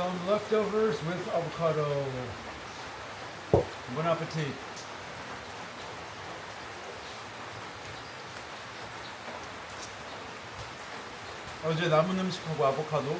some leftovers with avocado. Bon appetit. 어제 남은 음식하고 아보카도.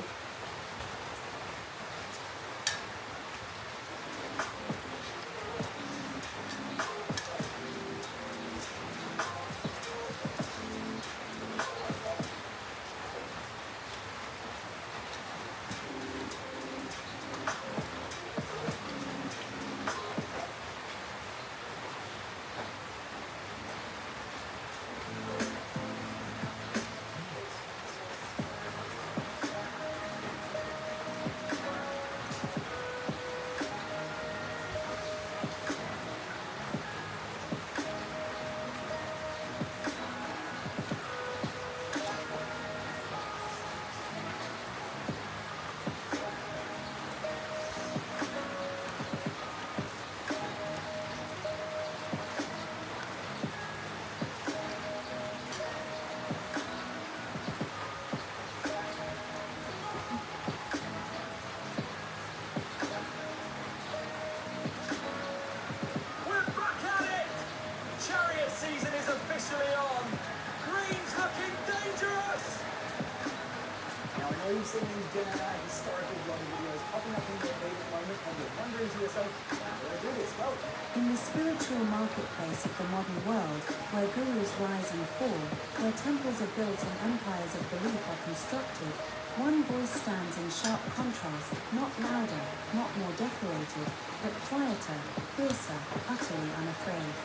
You've seen these Gemini historical blog videos popping up in your feed at the moment and you're wondering to yourself, how do I do this? Well, in the spiritual marketplace of the modern world, where gurus rise and fall, where temples are built and empires of belief are constructed, one voice stands in sharp contrast, not louder, not more decorated, but quieter, fiercer, utterly unafraid.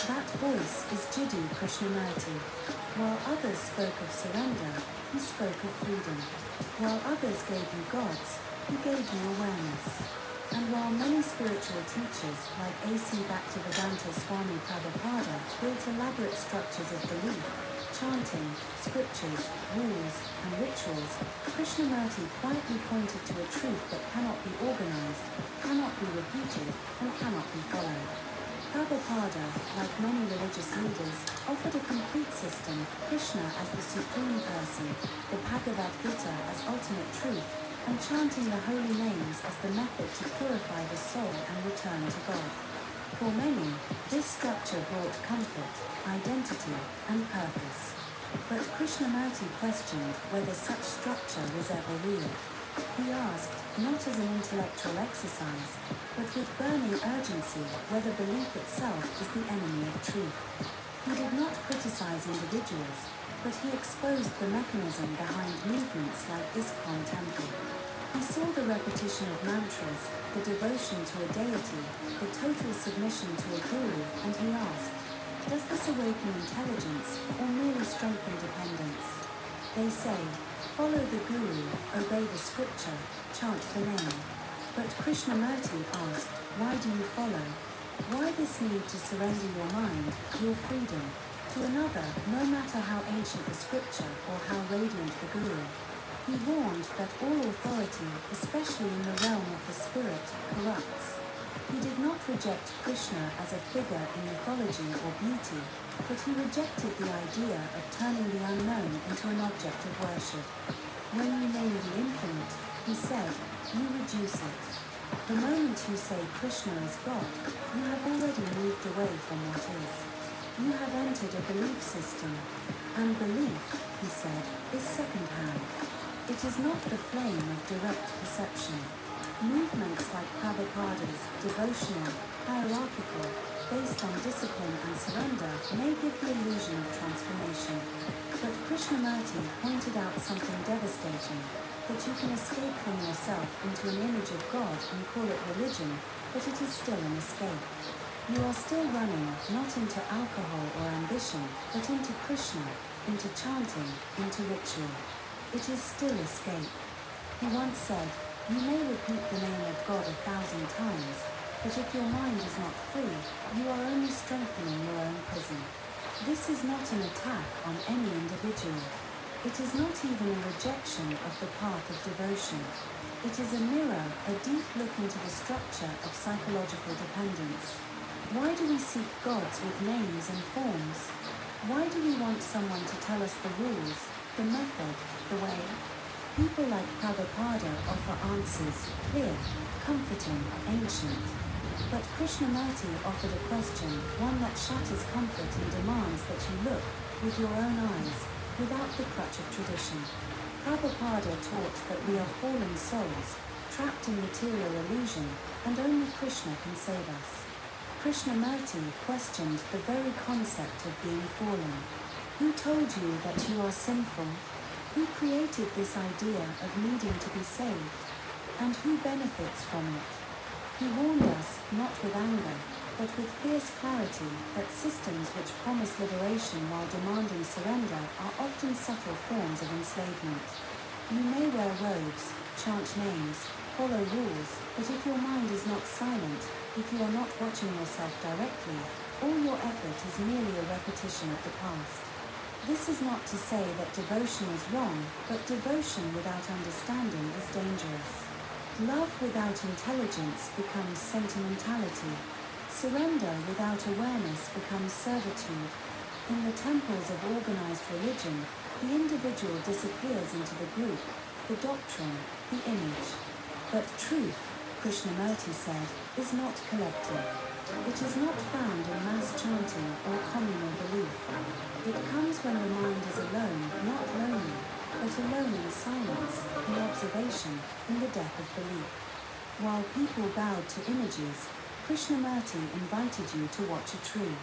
That voice is Jiddu Krishnamurti. While others spoke of surrender, he spoke of freedom. While others gave you gods, he gave you awareness. And while many spiritual teachers, like A.C. Bhaktivedanta Swami Prabhupada, built elaborate structures of belief, chanting, scriptures, rules, and rituals, Krishnamurti quietly pointed to a truth that cannot be organized, cannot be repeated, and cannot be followed. Prabhupada, like many religious leaders, offered a complete system, Krishna as the supreme person, the Bhagavad Gita as ultimate truth, and chanting the holy names as the method to purify the soul and return to God. For many, this structure brought comfort, identity, and purpose. But Krishnamurti questioned whether such structure was ever real. He asked, not as an intellectual exercise, but with burning urgency, whether belief itself is the enemy of truth. He did not criticize individuals, but he exposed the mechanism behind movements like ISKCON Temple. He saw the repetition of mantras, the devotion to a deity, the total submission to a guru, and he asked, does this awaken intelligence or merely strengthen dependence? They say, follow the guru, obey the scripture, chant the name. But Krishnamurti asked, why do you follow? Why this need to surrender your mind, your freedom, to another, no matter how ancient the scripture or how radiant the guru? He warned that all authority, especially in the realm of the spirit, corrupts. He did not reject Krishna as a figure in mythology or beauty, but he rejected the idea of turning the unknown into an object of worship. When you name the infinite, he said, you reduce it. The moment you say Krishna is God, you have already moved away from what is. You have entered a belief system, and belief, he said, is second-hand. It is not the flame of direct perception. Movements like Prabhupada's, devotional, hierarchical, based on discipline and surrender, may give the illusion of transformation. But Krishnamurti pointed out something devastating, that you can escape from yourself into an image of God and call it religion, but it is still an escape. You are still running, not into alcohol or ambition, but into Krishna, into chanting, into ritual. It is still escape. He once said, you may repeat the name of God 1,000 times, but if your mind is not free, you are only strengthening your own prison. This is not an attack on any individual. It is not even a rejection of the path of devotion. It is a mirror, a deep look into the structure of psychological dependence. Why do we seek gods with names and forms? Why do we want someone to tell us the rules, the method, the way? People like Prabhupada offer answers, clear, comforting, ancient. But Krishnamurti offered a question, one that shatters comfort and demands that you look with your own eyes, without the crutch of tradition. Prabhupada taught that we are fallen souls, trapped in material illusion, and only Krishna can save us. Krishnamurti questioned the very concept of being fallen. Who told you that you are sinful? Who created this idea of needing to be saved? And who benefits from it? He warned us, not with anger, but with fierce clarity, that systems which promise liberation while demanding surrender are often subtle forms of enslavement. You may wear robes, chant names, follow rules, but if your mind is not silent, if you are not watching yourself directly, all your effort is merely a repetition of the past. This is not to say that devotion is wrong, but devotion without understanding is dangerous. Love without intelligence becomes sentimentality. Surrender without awareness becomes servitude. In the temples of organized religion, the individual disappears into the group, the doctrine, the image. But truth, Krishnamurti said, is not collective. It is not found in mass chanting or communal belief. It comes when the mind is alone, not lonely, but alone in silence, in observation, in the death of belief. While people bowed to images, Krishnamurti invited you to watch a tree.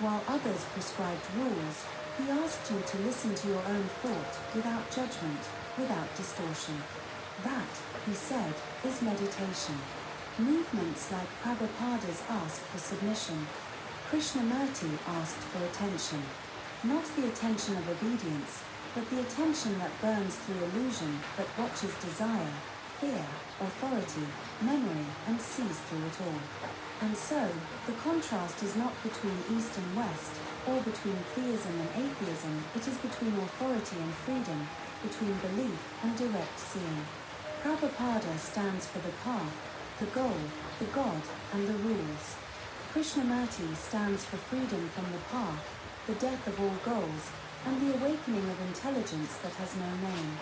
While others prescribed rules, he asked you to listen to your own thought without judgment, without distortion. That, he said, is meditation. Movements like Prabhupada's ask for submission. Krishnamurti asked for attention. Not the attention of obedience, but the attention that burns through illusion, that watches desire, fear, authority, memory, and sees through it all. And so, the contrast is not between East and West, or between theism and atheism, it is between authority and freedom, between belief and direct seeing. Prabhupada stands for the path, the goal, the God, and the rules. Krishnamurti stands for freedom from the path, the death of all goals, and the awakening of intelligence that has no name.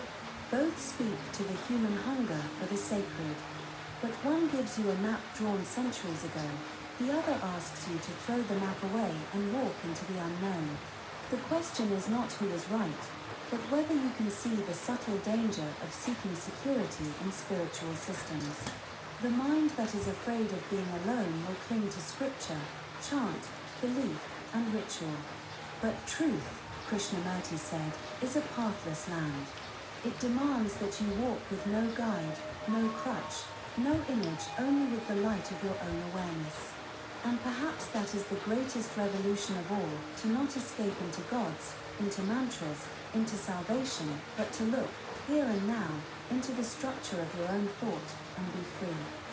Both speak to the human hunger for the sacred. But one gives you a map drawn centuries ago, the other asks you to throw the map away and walk into the unknown. The question is not who is right, but whether you can see the subtle danger of seeking security in spiritual systems. The mind that is afraid of being alone will cling to scripture, chant, belief, and ritual. But truth, Krishnamurti said, is a pathless land. It demands that you walk with no guide, no crutch, no image, only with the light of your own awareness. And perhaps that is the greatest revolution of all, to not escape into gods, into mantras, into salvation, but to look, here and now, into the structure of your own thought and be free.